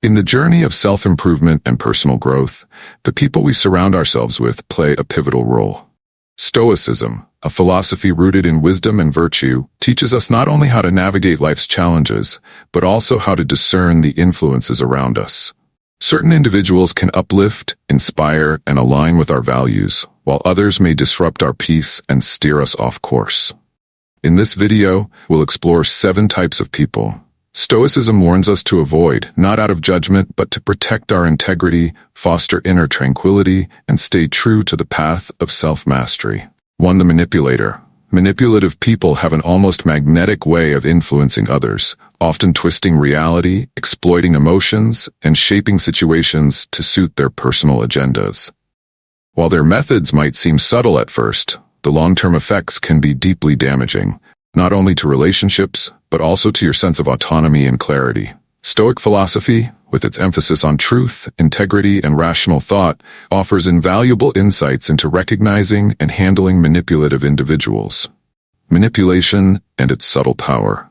In the journey of self-improvement and personal growth, the people we surround ourselves with play a pivotal role. Stoicism, a philosophy rooted in wisdom and virtue, teaches us not only how to navigate life's challenges, but also how to discern the influences around us. Certain individuals can uplift, inspire, and align with our values, while others may disrupt our peace and steer us off course. In this video, we'll explore 7 types of people Stoicism warns us to avoid, not out of judgment, but to protect our integrity, foster inner tranquility, and stay true to the path of self-mastery. 1. The manipulator. Manipulative people have an almost magnetic way of influencing others, often twisting reality, exploiting emotions, and shaping situations to suit their personal agendas. While their methods might seem subtle at first, the long-term effects can be deeply damaging, not only to relationships, but also to your sense of autonomy and clarity. Stoic philosophy, with its emphasis on truth, integrity, and rational thought, offers invaluable insights into recognizing and handling manipulative individuals. Manipulation and its subtle power.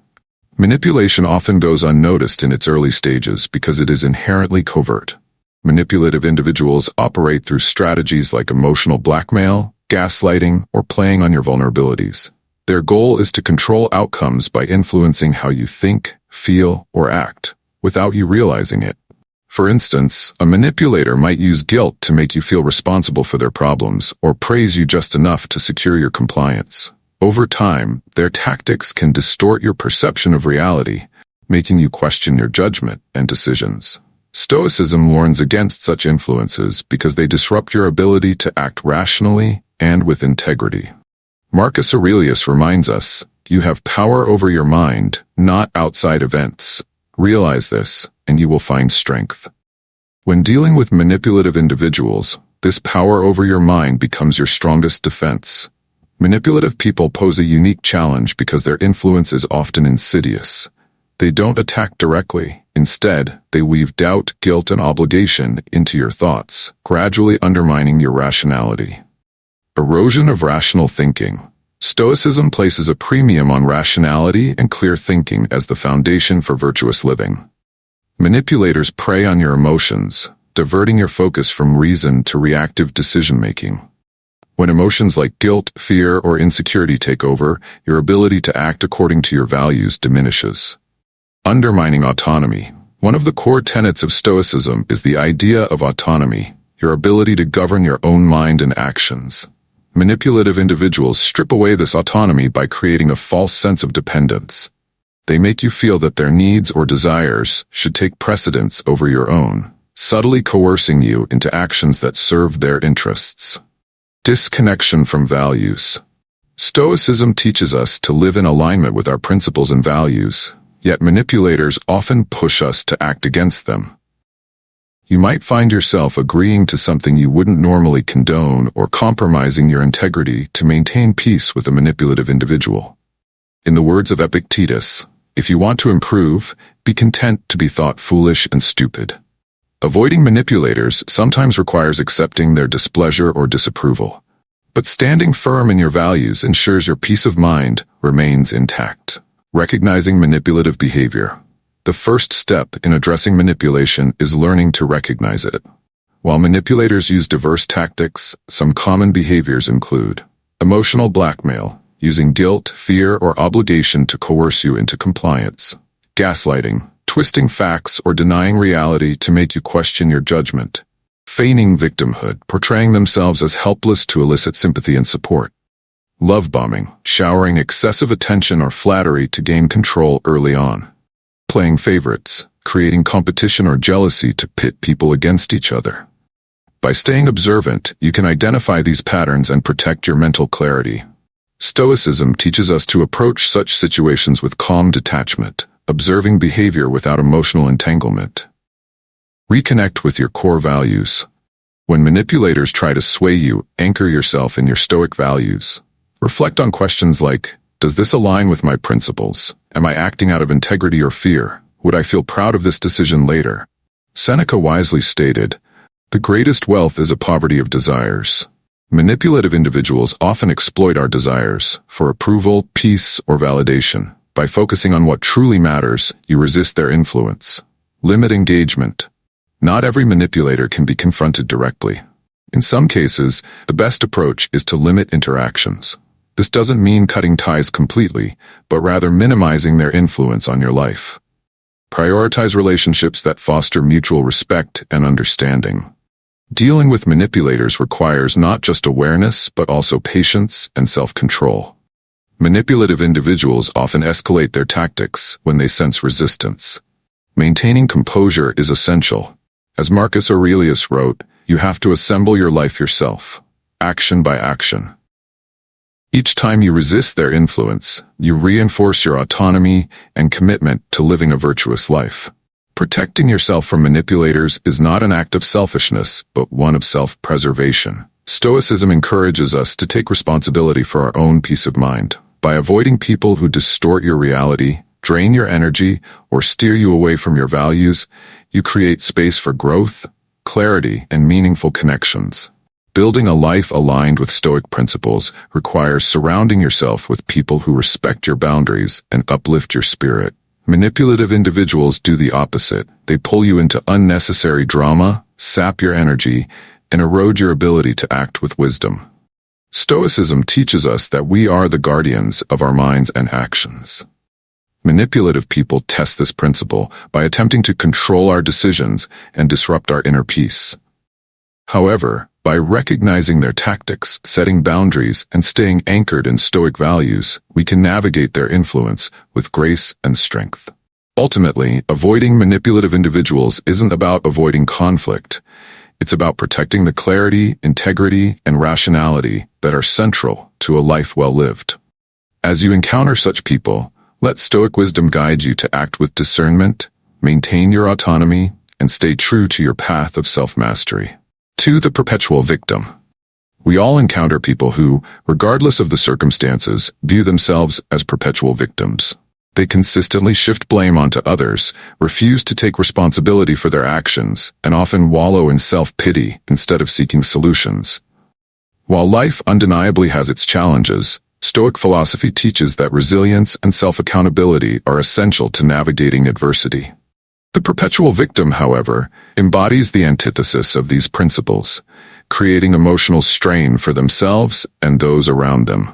Manipulation often goes unnoticed in its early stages because it is inherently covert. Manipulative individuals operate through strategies like emotional blackmail, gaslighting, or playing on your vulnerabilities. Their goal is to control outcomes by influencing how you think, feel, or act, without you realizing it. For instance, a manipulator might use guilt to make you feel responsible for their problems, or praise you just enough to secure your compliance. Over time, their tactics can distort your perception of reality, making you question your judgment and decisions. Stoicism warns against such influences because they disrupt your ability to act rationally and with integrity. Marcus Aurelius reminds us, you have power over your mind, not outside events. Realize this, and you will find strength. When dealing with manipulative individuals, this power over your mind becomes your strongest defense. Manipulative people pose a unique challenge because their influence is often insidious. They don't attack directly. Instead, they weave doubt, guilt, and obligation into your thoughts, gradually undermining your rationality. Erosion of rational thinking. Stoicism places a premium on rationality and clear thinking as the foundation for virtuous living. Manipulators prey on your emotions, diverting your focus from reason to reactive decision-making. When emotions like guilt, fear, or insecurity take over, your ability to act according to your values diminishes. Undermining autonomy. One of the core tenets of Stoicism is the idea of autonomy, your ability to govern your own mind and actions. Manipulative individuals strip away this autonomy by creating a false sense of dependence. They make you feel that their needs or desires should take precedence over your own, subtly coercing you into actions that serve their interests. Disconnection from values. Stoicism teaches us to live in alignment with our principles and values, yet manipulators often push us to act against them. You might find yourself agreeing to something you wouldn't normally condone or compromising your integrity to maintain peace with a manipulative individual. In the words of Epictetus, if you want to improve, be content to be thought foolish and stupid. Avoiding manipulators sometimes requires accepting their displeasure or disapproval. But standing firm in your values ensures your peace of mind remains intact. Recognizing manipulative behavior. The first step in addressing manipulation is learning to recognize it. While manipulators use diverse tactics, some common behaviors include emotional blackmail, using guilt, fear, or obligation to coerce you into compliance. Gaslighting, twisting facts or denying reality to make you question your judgment. Feigning victimhood, portraying themselves as helpless to elicit sympathy and support. Love bombing, showering excessive attention or flattery to gain control early on. Playing favorites, creating competition or jealousy to pit people against each other. By staying observant, you can identify these patterns and protect your mental clarity. Stoicism teaches us to approach such situations with calm detachment, observing behavior without emotional entanglement. Reconnect with your core values. When manipulators try to sway you, anchor yourself in your Stoic values. Reflect on questions like, does this align with my principles? Am I acting out of integrity or fear? Would I feel proud of this decision later? Seneca wisely stated, the greatest wealth is a poverty of desires. Manipulative individuals often exploit our desires for approval, peace, or validation. By focusing on what truly matters, you resist their influence. Limit engagement. Not every manipulator can be confronted directly. In some cases, the best approach is to limit interactions. This doesn't mean cutting ties completely, but rather minimizing their influence on your life. Prioritize relationships that foster mutual respect and understanding. Dealing with manipulators requires not just awareness, but also patience and self-control. Manipulative individuals often escalate their tactics when they sense resistance. Maintaining composure is essential. As Marcus Aurelius wrote, you have to assemble your life yourself, action by action. Each time you resist their influence, you reinforce your autonomy and commitment to living a virtuous life. Protecting yourself from manipulators is not an act of selfishness, but one of self-preservation. Stoicism encourages us to take responsibility for our own peace of mind. By avoiding people who distort your reality, drain your energy, or steer you away from your values, you create space for growth, clarity, and meaningful connections. Building a life aligned with Stoic principles requires surrounding yourself with people who respect your boundaries and uplift your spirit. Manipulative individuals do the opposite. They pull you into unnecessary drama, sap your energy, and erode your ability to act with wisdom. Stoicism teaches us that we are the guardians of our minds and actions. Manipulative people test this principle by attempting to control our decisions and disrupt our inner peace. However, by recognizing their tactics, setting boundaries, and staying anchored in Stoic values, we can navigate their influence with grace and strength. Ultimately, avoiding manipulative individuals isn't about avoiding conflict. It's about protecting the clarity, integrity, and rationality that are central to a life well lived. As you encounter such people, let Stoic wisdom guide you to act with discernment, maintain your autonomy, and stay true to your path of self-mastery. To the perpetual victim. We all encounter people who, regardless of the circumstances, view themselves as perpetual victims. They consistently shift blame onto others, refuse to take responsibility for their actions, and often wallow in self-pity instead of seeking solutions. While life undeniably has its challenges, Stoic philosophy teaches that resilience and self-accountability are essential to navigating adversity. The perpetual victim, however, embodies the antithesis of these principles, creating emotional strain for themselves and those around them.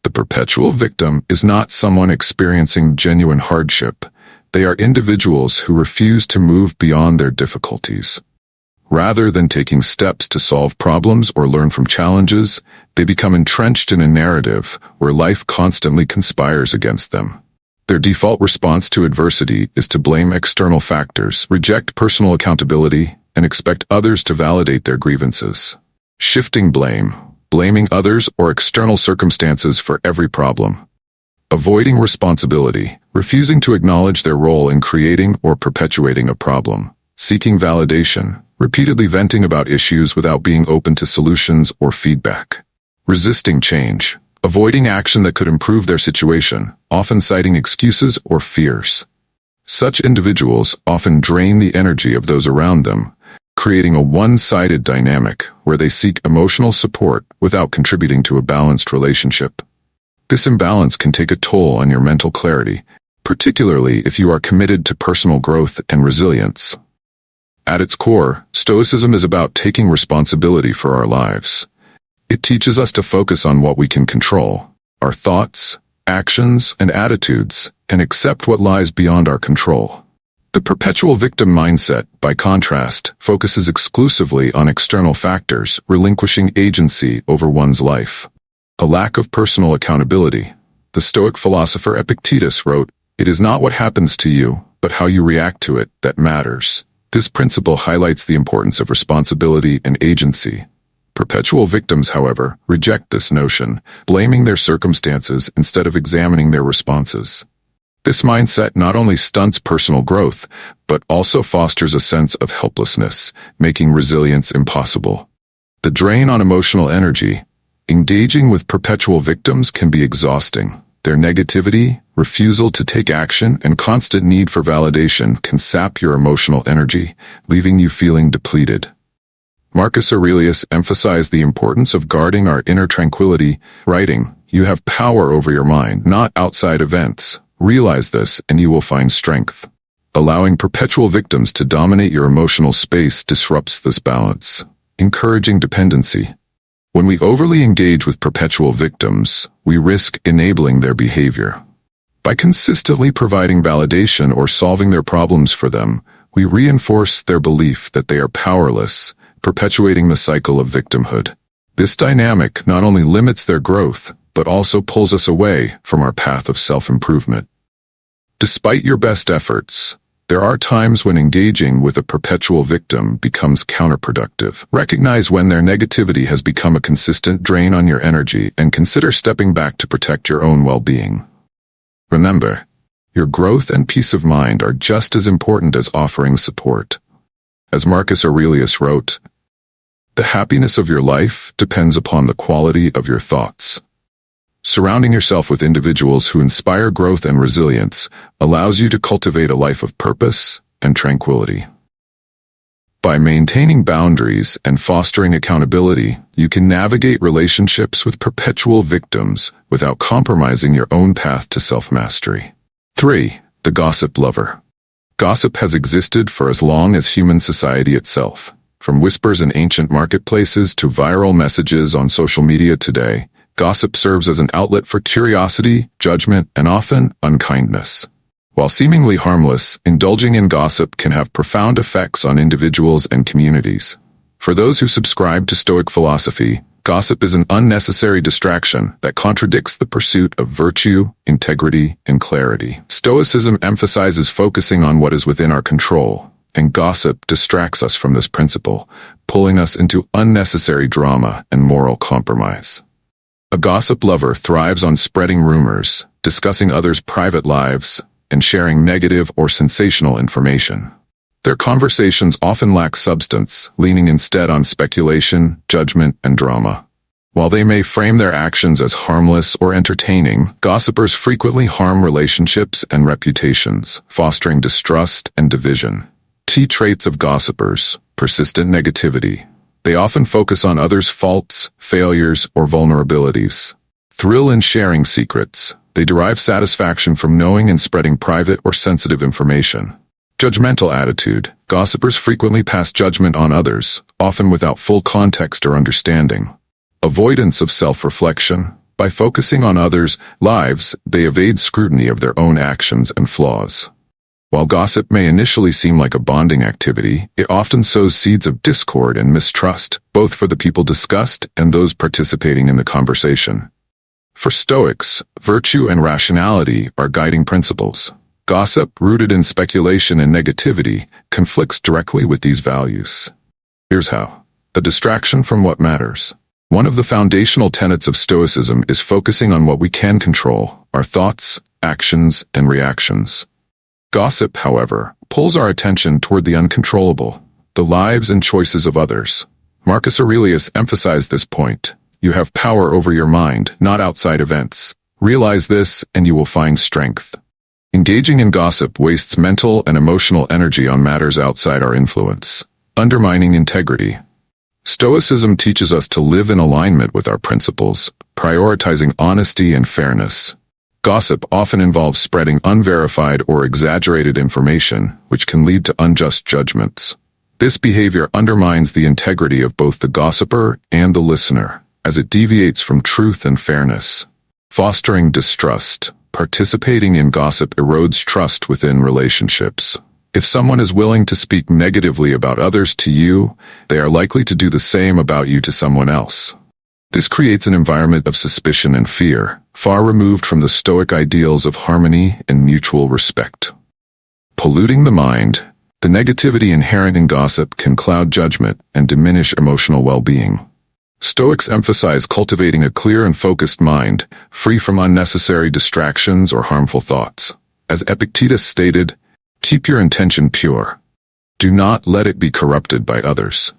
The perpetual victim is not someone experiencing genuine hardship. They are individuals who refuse to move beyond their difficulties. Rather than taking steps to solve problems or learn from challenges, they become entrenched in a narrative where life constantly conspires against them. Their default response to adversity is to blame external factors, reject personal accountability, and expect others to validate their grievances. Shifting blame, blaming others or external circumstances for every problem. Avoiding responsibility, refusing to acknowledge their role in creating or perpetuating a problem. Seeking validation, repeatedly venting about issues without being open to solutions or feedback. Resisting change, avoiding action that could improve their situation, often citing excuses or fears. Such individuals often drain the energy of those around them, creating a one-sided dynamic where they seek emotional support without contributing to a balanced relationship. This imbalance can take a toll on your mental clarity, particularly if you are committed to personal growth and resilience. At its core, Stoicism is about taking responsibility for our lives. It teaches us to focus on what we can control, our thoughts, actions, and attitudes, and accept what lies beyond our control. The perpetual victim mindset, by contrast, focuses exclusively on external factors, relinquishing agency over one's life. A lack of personal accountability. The Stoic philosopher Epictetus wrote, "It is not what happens to you, but how you react to it, that matters." This principle highlights the importance of responsibility and agency. Perpetual victims, however, reject this notion, blaming their circumstances instead of examining their responses. This mindset not only stunts personal growth, but also fosters a sense of helplessness, making resilience impossible. The drain on emotional energy. Engaging with perpetual victims can be exhausting. Their negativity, refusal to take action, and constant need for validation can sap your emotional energy, leaving you feeling depleted. Marcus Aurelius emphasized the importance of guarding our inner tranquility, writing, "You have power over your mind, not outside events. Realize this and you will find strength." Allowing perpetual victims to dominate your emotional space disrupts this balance, encouraging dependency. When we overly engage with perpetual victims, we risk enabling their behavior. By consistently providing validation or solving their problems for them, we reinforce their belief that they are powerless, perpetuating the cycle of victimhood. This dynamic not only limits their growth, but also pulls us away from our path of self-improvement. Despite your best efforts, there are times when engaging with a perpetual victim becomes counterproductive. Recognize when their negativity has become a consistent drain on your energy and consider stepping back to protect your own well-being. Remember, your growth and peace of mind are just as important as offering support. As Marcus Aurelius wrote, "The happiness of your life depends upon the quality of your thoughts." Surrounding yourself with individuals who inspire growth and resilience allows you to cultivate a life of purpose and tranquility. By maintaining boundaries and fostering accountability, you can navigate relationships with perpetual victims without compromising your own path to self-mastery. 3. The gossip lover. Gossip has existed for as long as human society itself. From whispers in ancient marketplaces to viral messages on social media today, gossip serves as an outlet for curiosity, judgment, and often unkindness. While seemingly harmless, indulging in gossip can have profound effects on individuals and communities. For those who subscribe to Stoic philosophy, gossip is an unnecessary distraction that contradicts the pursuit of virtue, integrity, and clarity. Stoicism emphasizes focusing on what is within our control, and gossip distracts us from this principle, pulling us into unnecessary drama and moral compromise. A gossip lover thrives on spreading rumors, discussing others' private lives, and sharing negative or sensational information. Their conversations often lack substance, leaning instead on speculation, judgment, and drama. While they may frame their actions as harmless or entertaining, gossipers frequently harm relationships and reputations, fostering distrust and division. Key traits of gossipers: persistent negativity. They often focus on others' faults, failures, or vulnerabilities. Thrill in sharing secrets. They derive satisfaction from knowing and spreading private or sensitive information. Judgmental attitude. Gossipers frequently pass judgment on others, often without full context or understanding. Avoidance of self-reflection. By focusing on others' lives, they evade scrutiny of their own actions and flaws. While gossip may initially seem like a bonding activity, it often sows seeds of discord and mistrust, both for the people discussed and those participating in the conversation. For Stoics, virtue and rationality are guiding principles. Gossip, rooted in speculation and negativity, conflicts directly with these values. Here's how. A distraction from what matters. One of the foundational tenets of Stoicism is focusing on what we can control: our thoughts, actions, and reactions. Gossip, however, pulls our attention toward the uncontrollable, the lives and choices of others. Marcus Aurelius emphasized this point. You have power over your mind, not outside events. Realize this, and you will find strength. Engaging in gossip wastes mental and emotional energy on matters outside our influence, undermining integrity. Stoicism teaches us to live in alignment with our principles, prioritizing honesty and fairness. Gossip often involves spreading unverified or exaggerated information, which can lead to unjust judgments. This behavior undermines the integrity of both the gossiper and the listener, as it deviates from truth and fairness. Fostering distrust. Participating in gossip erodes trust within relationships. If someone is willing to speak negatively about others to you, they are likely to do the same about you to someone else. This creates an environment of suspicion and fear, far removed from the Stoic ideals of harmony and mutual respect. Polluting the mind. The negativity inherent in gossip can cloud judgment and diminish emotional well-being. Stoics emphasize cultivating a clear and focused mind, free from unnecessary distractions or harmful thoughts. As Epictetus stated, keep your intention pure. Do not let it be corrupted by others.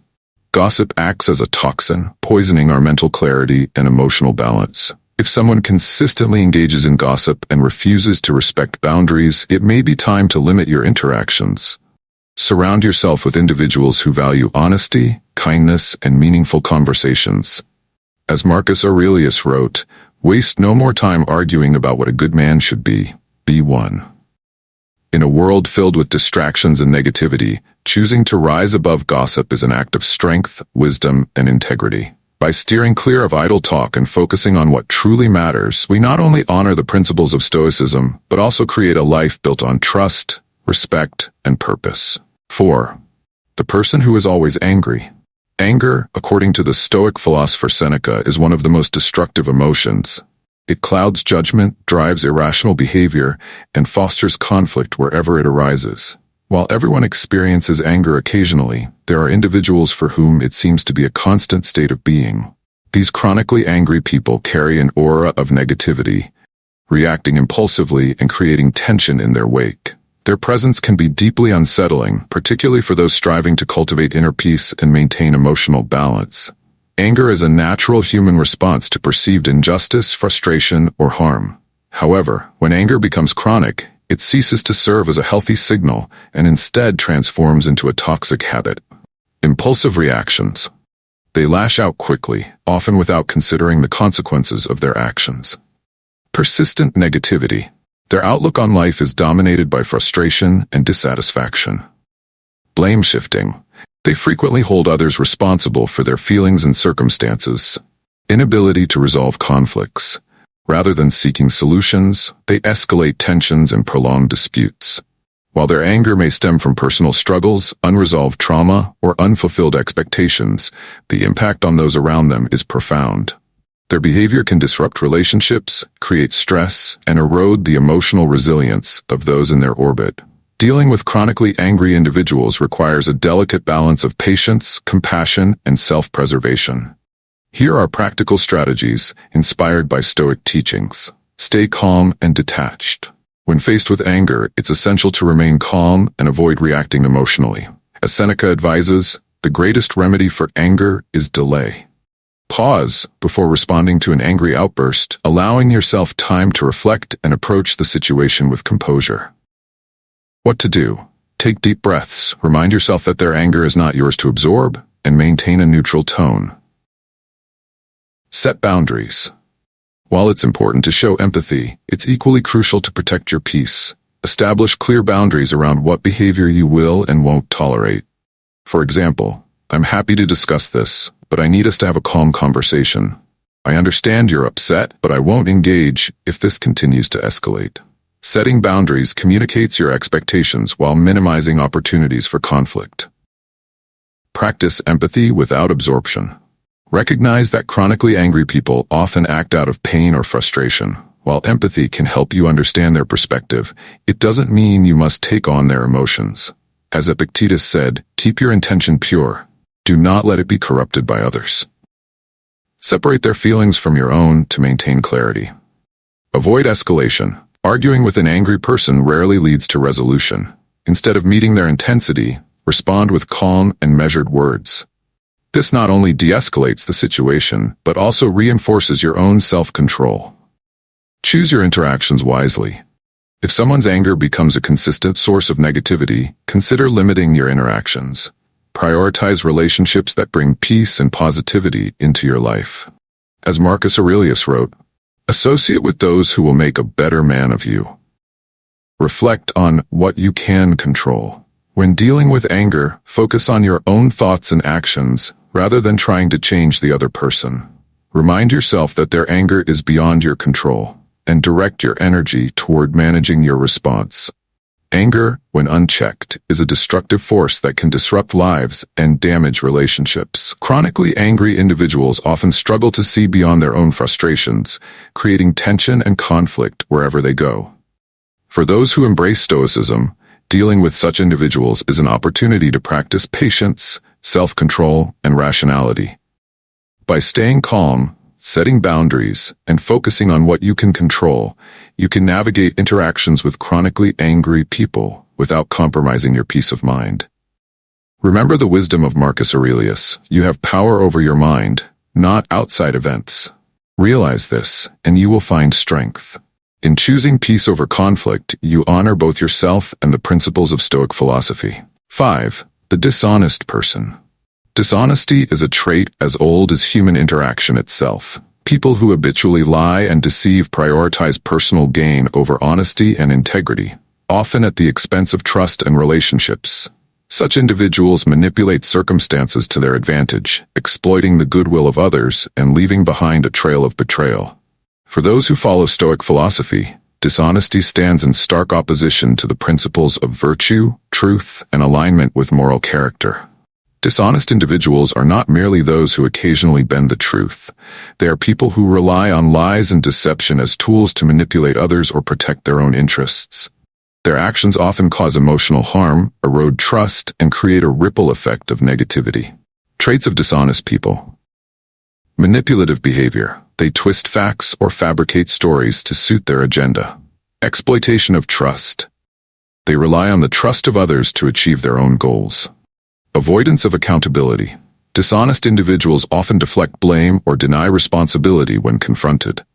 Gossip acts as a toxin, poisoning our mental clarity and emotional balance. If someone consistently engages in gossip and refuses to respect boundaries, it may be time to limit your interactions. Surround yourself with individuals who value honesty, kindness, and meaningful conversations. As Marcus Aurelius wrote, waste no more time arguing about what a good man should be. Be one. In a world filled with distractions and negativity, choosing to rise above gossip is an act of strength, wisdom, and integrity. By steering clear of idle talk and focusing on what truly matters, we not only honor the principles of Stoicism, but also create a life built on trust, respect, and purpose. 4. The person who is always angry. Anger, according to the Stoic philosopher Seneca, is one of the most destructive emotions. It clouds judgment, drives irrational behavior, and fosters conflict wherever it arises. While everyone experiences anger occasionally, there are individuals for whom it seems to be a constant state of being. These chronically angry people carry an aura of negativity, reacting impulsively and creating tension in their wake. Their presence can be deeply unsettling, particularly for those striving to cultivate inner peace and maintain emotional balance. Anger is a natural human response to perceived injustice, frustration, or harm. However, when anger becomes chronic, it ceases to serve as a healthy signal and instead transforms into a toxic habit. Impulsive reactions. They lash out quickly, often without considering the consequences of their actions. Persistent negativity. Their outlook on life is dominated by frustration and dissatisfaction. Blame shifting. They frequently hold others responsible for their feelings and circumstances. Inability to resolve conflicts. Rather than seeking solutions, they escalate tensions and prolong disputes. While their anger may stem from personal struggles, unresolved trauma, or unfulfilled expectations, the impact on those around them is profound. Their behavior can disrupt relationships, create stress, and erode the emotional resilience of those in their orbit. Dealing with chronically angry individuals requires a delicate balance of patience, compassion, and self-preservation. Here are practical strategies inspired by Stoic teachings. Stay calm and detached. When faced with anger, it's essential to remain calm and avoid reacting emotionally. As Seneca advises, the greatest remedy for anger is delay. Pause before responding to an angry outburst, allowing yourself time to reflect and approach the situation with composure. What to do? Take deep breaths, remind yourself that their anger is not yours to absorb, and maintain a neutral tone. Set boundaries. While it's important to show empathy, it's equally crucial to protect your peace. Establish clear boundaries around what behavior you will and won't tolerate. For example, I'm happy to discuss this, but I need us to have a calm conversation. I understand you're upset, but I won't engage if this continues to escalate. Setting boundaries communicates your expectations while minimizing opportunities for conflict. Practice empathy without absorption. Recognize that chronically angry people often act out of pain or frustration. While empathy can help you understand their perspective, it doesn't mean you must take on their emotions. As Epictetus said, keep your intention pure. Do not let it be corrupted by others. Separate their feelings from your own to maintain clarity. Avoid escalation. Arguing with an angry person rarely leads to resolution. Instead of meeting their intensity, respond with calm and measured words. This not only de-escalates the situation, but also reinforces your own self-control. Choose your interactions wisely. If someone's anger becomes a consistent source of negativity, consider limiting your interactions. Prioritize relationships that bring peace and positivity into your life. As Marcus Aurelius wrote, associate with those who will make a better man of you. Reflect on what you can control. When dealing with anger, focus on your own thoughts and actions, rather than trying to change the other person. Remind yourself that their anger is beyond your control, and direct your energy toward managing your response. Anger, when unchecked, is a destructive force that can disrupt lives and damage relationships. Chronically angry individuals often struggle to see beyond their own frustrations, creating tension and conflict wherever they go. For those who embrace Stoicism, dealing with such individuals is an opportunity to practice patience, self-control, and rationality. By staying calm, setting boundaries, and focusing on what you can control, you can navigate interactions with chronically angry people without compromising your peace of mind. Remember the wisdom of Marcus Aurelius: you have power over your mind, not outside events. Realize this, and you will find strength. In choosing peace over conflict, you honor both yourself and the principles of Stoic philosophy. 5. The dishonest person. Dishonesty is a trait as old as human interaction itself. People who habitually lie and deceive prioritize personal gain over honesty and integrity. often at the expense of trust and relationships. Such individuals manipulate circumstances to their advantage, exploiting the goodwill of others and leaving behind a trail of betrayal. For those who follow Stoic philosophy, dishonesty stands in stark opposition to the principles of virtue, truth, and alignment with moral character. Dishonest individuals are not merely those who occasionally bend the truth. They are people who rely on lies and deception as tools to manipulate others or protect their own interests. Their actions often cause emotional harm, erode trust, and create a ripple effect of negativity. Traits of dishonest people. Manipulative behavior. They twist facts or fabricate stories to suit their agenda. Exploitation of trust. They rely on the trust of others to achieve their own goals. Avoidance of accountability. Dishonest individuals often deflect blame or deny responsibility when confronted.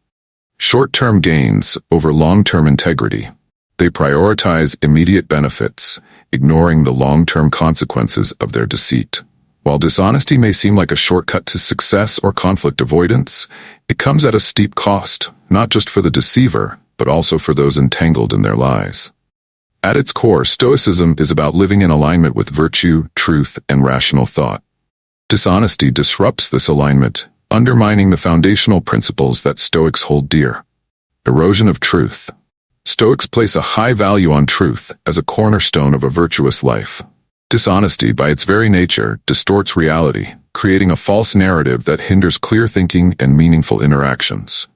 Short-term gains over long-term integrity. They prioritize immediate benefits, ignoring the long-term consequences of their deceit. While dishonesty may seem like a shortcut to success or conflict avoidance, it comes at a steep cost, not just for the deceiver, but also for those entangled in their lies. At its core, Stoicism is about living in alignment with virtue, truth, and rational thought. Dishonesty disrupts this alignment, undermining the foundational principles that Stoics hold dear. Erosion of truth. Stoics place a high value on truth as a cornerstone of a virtuous life. Dishonesty, by its very nature, distorts reality, creating a false narrative that hinders clear thinking and meaningful interactions.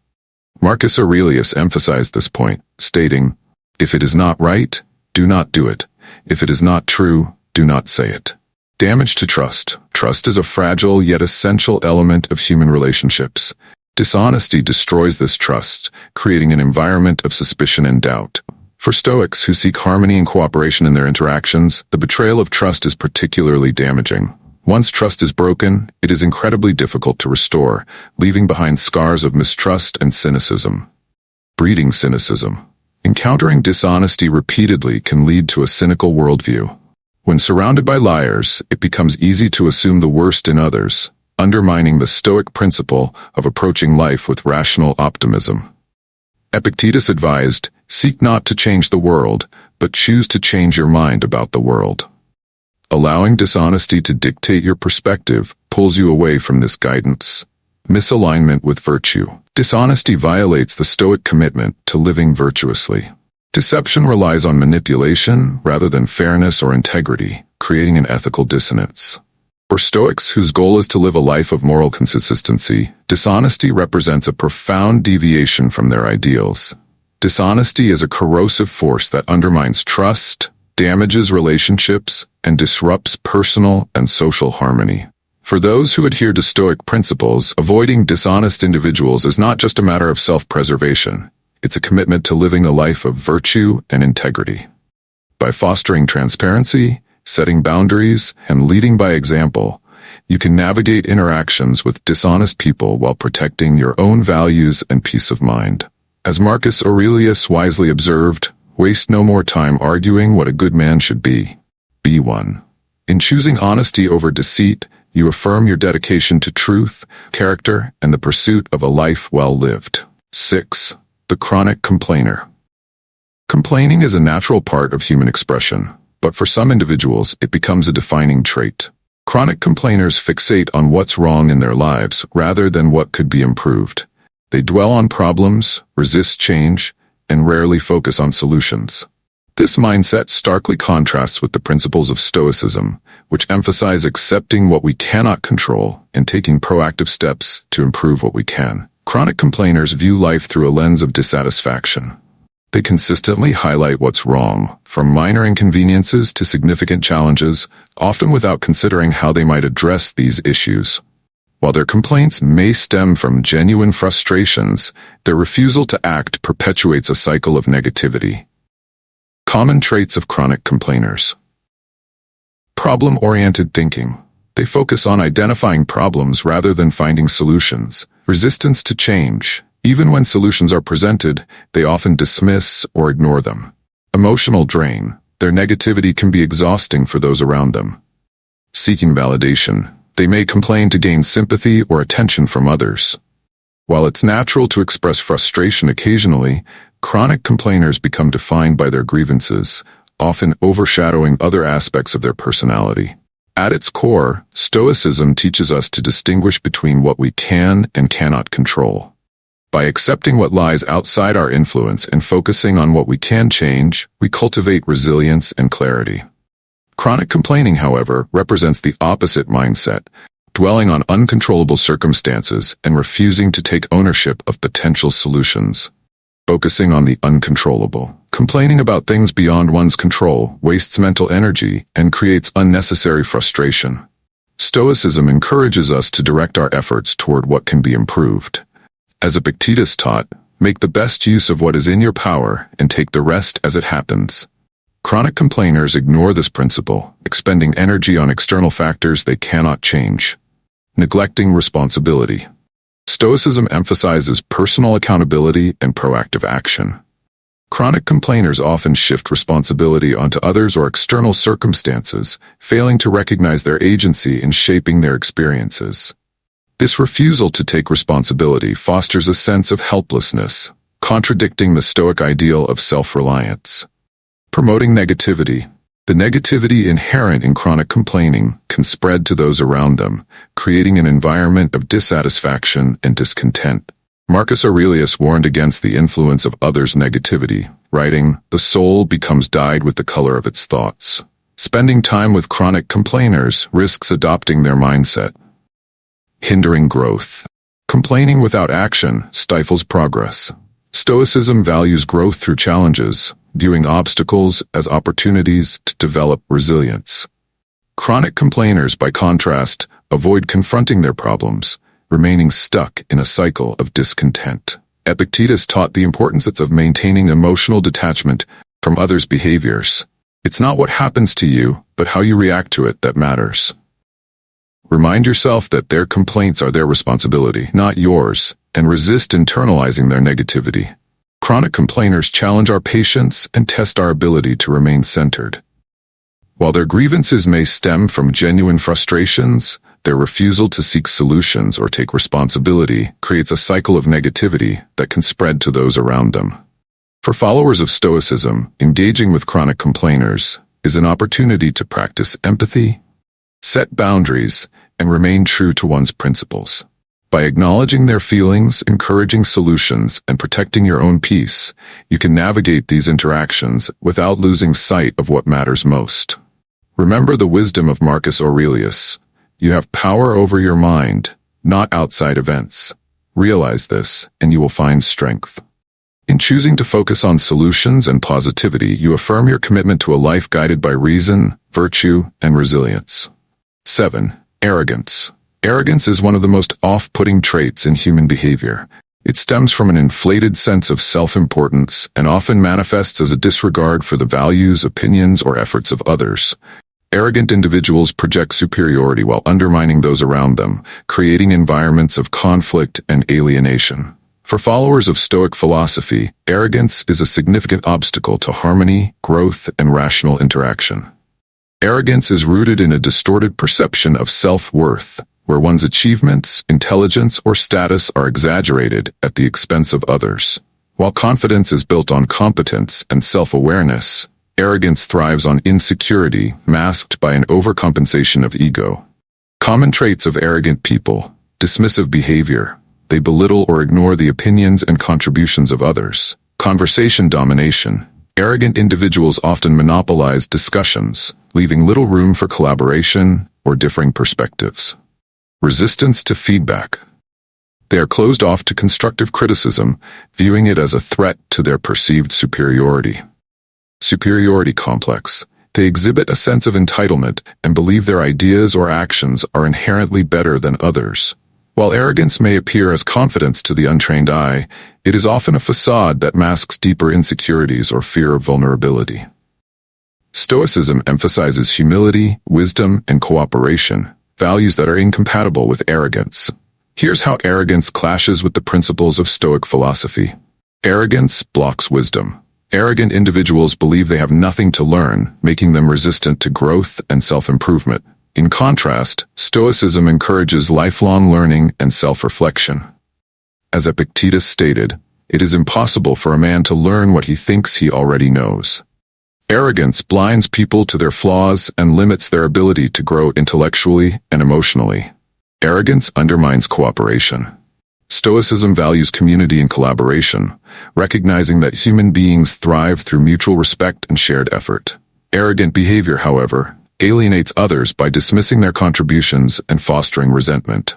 Marcus Aurelius emphasized this point, stating, "If it is not right, do not do it. If it is not true, do not say it." Damage to trust. Trust is a fragile yet essential element of human relationships. Dishonesty destroys this trust, creating an environment of suspicion and doubt. For Stoics who seek harmony and cooperation in their interactions, the betrayal of trust is particularly damaging. Once trust is broken, it is incredibly difficult to restore, leaving behind scars of mistrust and cynicism. Breeding cynicism. Encountering dishonesty repeatedly can lead to a cynical worldview. When surrounded by liars, it becomes easy to assume the worst in others, undermining the Stoic principle of approaching life with rational optimism. Epictetus advised, "Seek not to change the world, but choose to change your mind about the world." Allowing dishonesty to dictate your perspective pulls you away from this guidance. Misalignment with virtue. Dishonesty violates the Stoic commitment to living virtuously. Deception relies on manipulation rather than fairness or integrity, creating an ethical dissonance. For Stoics whose goal is to live a life of moral consistency, dishonesty represents a profound deviation from their ideals. Dishonesty is a corrosive force that undermines trust, damages relationships, and disrupts personal and social harmony. For those who adhere to Stoic principles, avoiding dishonest individuals is not just a matter of self-preservation. It's a commitment to living a life of virtue and integrity. By fostering transparency, setting boundaries, and leading by example, you can navigate interactions with dishonest people while protecting your own values and peace of mind. As Marcus Aurelius wisely observed, waste no more time arguing what a good man should be. Be one. In choosing honesty over deceit, you affirm your dedication to truth, character, and the pursuit of a life well lived. 6. The chronic complainer. Complaining is a natural part of human expression, but for some individuals, it becomes a defining trait. Chronic complainers fixate on what's wrong in their lives rather than what could be improved. They dwell on problems, resist change, and rarely focus on solutions. This mindset starkly contrasts with the principles of Stoicism, which emphasize accepting what we cannot control and taking proactive steps to improve what we can. Chronic complainers view life through a lens of dissatisfaction. They consistently highlight what's wrong, from minor inconveniences to significant challenges, often without considering how they might address these issues. While their complaints may stem from genuine frustrations, their refusal to act perpetuates a cycle of negativity. Common traits of chronic complainers. Problem-oriented thinking. They focus on identifying problems rather than finding solutions. Resistance to change. Even when solutions are presented, they often dismiss or ignore them. Emotional drain. Their negativity can be exhausting for those around them. Seeking validation. They may complain to gain sympathy or attention from others. While it's natural to express frustration occasionally, Chronic complainers become defined by their grievances, often overshadowing other aspects of their personality. At its core, Stoicism teaches us to distinguish between what we can and cannot control. By accepting what lies outside our influence and focusing on what we can change, we cultivate resilience and clarity. Chronic complaining, however, represents the opposite mindset, dwelling on uncontrollable circumstances and refusing to take ownership of potential solutions. Focusing on the uncontrollable. Complaining about things beyond one's control wastes mental energy and creates unnecessary frustration. Stoicism encourages us to direct our efforts toward what can be improved. As Epictetus taught, make the best use of what is in your power and take the rest as it happens. Chronic complainers ignore this principle, expending energy on external factors they cannot change. Neglecting responsibility. Stoicism emphasizes personal accountability and proactive action. Chronic complainers often shift responsibility onto others or external circumstances, failing to recognize their agency in shaping their experiences. This refusal to take responsibility fosters a sense of helplessness, contradicting the Stoic ideal of self-reliance. Promoting negativity. The negativity inherent in chronic complaining can spread to those around them, creating an environment of dissatisfaction and discontent. Marcus Aurelius warned against the influence of others' negativity, writing, "The soul becomes dyed with the color of its thoughts." Spending time with chronic complainers risks adopting their mindset. Hindering growth. Complaining without action stifles progress. Stoicism values growth through challenges, viewing obstacles as opportunities to develop resilience. Chronic complainers, by contrast, avoid confronting their problems, remaining stuck in a cycle of discontent. Epictetus taught the importance of maintaining emotional detachment from others' behaviors. It's not what happens to you, but how you react to it that matters. Remind yourself that their complaints are their responsibility, not yours, and resist internalizing their negativity. Chronic complainers challenge our patience and test our ability to remain centered. While their grievances may stem from genuine frustrations, their refusal to seek solutions or take responsibility creates a cycle of negativity that can spread to those around them. For followers of Stoicism, engaging with chronic complainers is an opportunity to practice empathy, set boundaries, and remain true to one's principles. By acknowledging their feelings, encouraging solutions, and protecting your own peace, you can navigate these interactions without losing sight of what matters most. Remember the wisdom of Marcus Aurelius. You have power over your mind, not outside events. Realize this, and you will find strength. In choosing to focus on solutions and positivity, you affirm your commitment to a life guided by reason, virtue, and resilience. 7. Arrogance. Arrogance is one of the most off-putting traits in human behavior. It stems from an inflated sense of self-importance and often manifests as a disregard for the values, opinions, or efforts of others. Arrogant individuals project superiority while undermining those around them, creating environments of conflict and alienation. For followers of Stoic philosophy, arrogance is a significant obstacle to harmony, growth, and rational interaction. Arrogance is rooted in a distorted perception of self-worth, where one's achievements, intelligence, or status are exaggerated at the expense of others. While confidence is built on competence and self-awareness, arrogance thrives on insecurity, masked by an overcompensation of ego. Common traits of arrogant people: dismissive behavior. They belittle or ignore the opinions and contributions of others. Conversation domination. Arrogant individuals often monopolize discussions, leaving little room for collaboration or differing perspectives. Resistance to feedback. They are closed off to constructive criticism, viewing it as a threat to their perceived superiority. Superiority complex. They exhibit a sense of entitlement and believe their ideas or actions are inherently better than others. While arrogance may appear as confidence to the untrained eye, it is often a facade that masks deeper insecurities or fear of vulnerability. Stoicism emphasizes humility, wisdom, and cooperation, values that are incompatible with arrogance. Here's how arrogance clashes with the principles of Stoic philosophy. Arrogance blocks wisdom. Arrogant individuals believe they have nothing to learn, making them resistant to growth and self-improvement. In contrast, Stoicism encourages lifelong learning and self-reflection. As Epictetus stated, it is impossible for a man to learn what he thinks he already knows. Arrogance blinds people to their flaws and limits their ability to grow intellectually and emotionally. Arrogance undermines cooperation. Stoicism values community and collaboration, recognizing that human beings thrive through mutual respect and shared effort. Arrogant behavior, however, alienates others by dismissing their contributions and fostering resentment.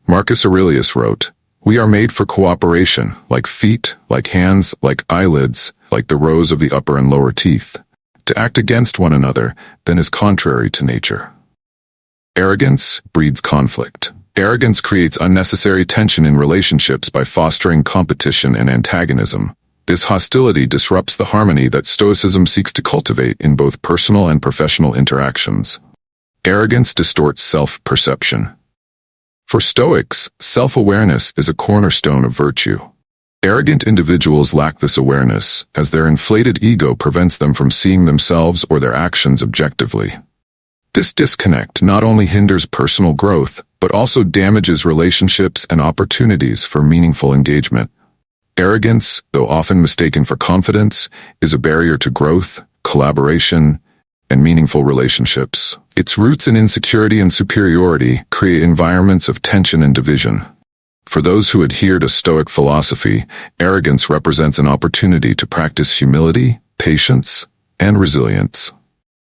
Marcus Aurelius wrote, "We are made for cooperation, like feet, like hands, like eyelids, like the rows of the upper and lower teeth. To act against one another, then is contrary to nature." Arrogance breeds conflict. Arrogance creates unnecessary tension in relationships by fostering competition and antagonism. This hostility disrupts the harmony that Stoicism seeks to cultivate in both personal and professional interactions. Arrogance distorts self-perception. For Stoics, self-awareness is a cornerstone of virtue. Arrogant individuals lack this awareness, as their inflated ego prevents them from seeing themselves or their actions objectively. This disconnect not only hinders personal growth, but also damages relationships and opportunities for meaningful engagement. Arrogance, though often mistaken for confidence, is a barrier to growth, collaboration, and meaningful relationships. Its roots in insecurity and superiority create environments of tension and division. For those who adhere to Stoic philosophy, arrogance represents an opportunity to practice humility, patience, and resilience.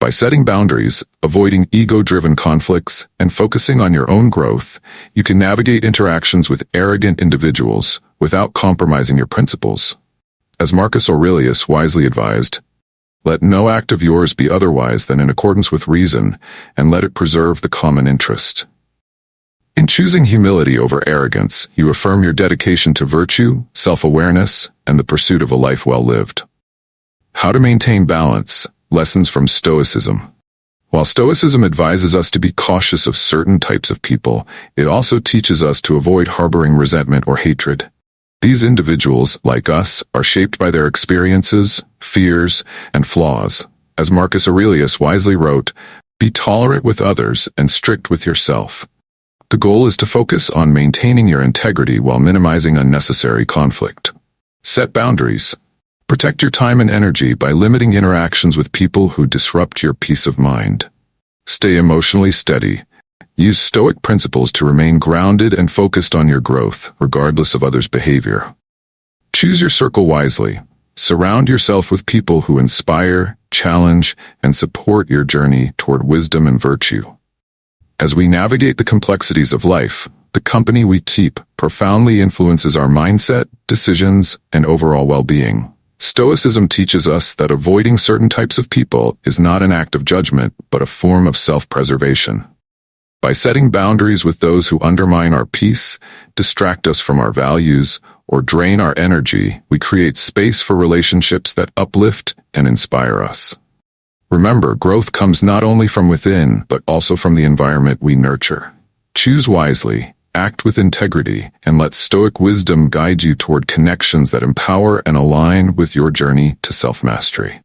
By setting boundaries, avoiding ego-driven conflicts, and focusing on your own growth, you can navigate interactions with arrogant individuals without compromising your principles. As Marcus Aurelius wisely advised, "Let no act of yours be otherwise than in accordance with reason, and let it preserve the common interest." In choosing humility over arrogance, you affirm your dedication to virtue, self-awareness, and the pursuit of a life well lived. How to maintain balance. Lessons from Stoicism. While Stoicism advises us to be cautious of certain types of people, it also teaches us to avoid harboring resentment or hatred. These individuals, like us, are shaped by their experiences, fears, and flaws. As Marcus Aurelius wisely wrote, "Be tolerant with others and strict with yourself." The goal is to focus on maintaining your integrity while minimizing unnecessary conflict. Set boundaries. Protect your time and energy by limiting interactions with people who disrupt your peace of mind. Stay emotionally steady. Use Stoic principles to remain grounded and focused on your growth, regardless of others' behavior. Choose your circle wisely. Surround yourself with people who inspire, challenge, and support your journey toward wisdom and virtue. As we navigate the complexities of life, the company we keep profoundly influences our mindset, decisions, and overall well-being. Stoicism teaches us that avoiding certain types of people is not an act of judgment, but a form of self-preservation. By setting boundaries with those who undermine our peace, distract us from our values, or drain our energy, we create space for relationships that uplift and inspire us. Remember, growth comes not only from within, but also from the environment we nurture. Choose wisely, act with integrity, and let Stoic wisdom guide you toward connections that empower and align with your journey to self-mastery.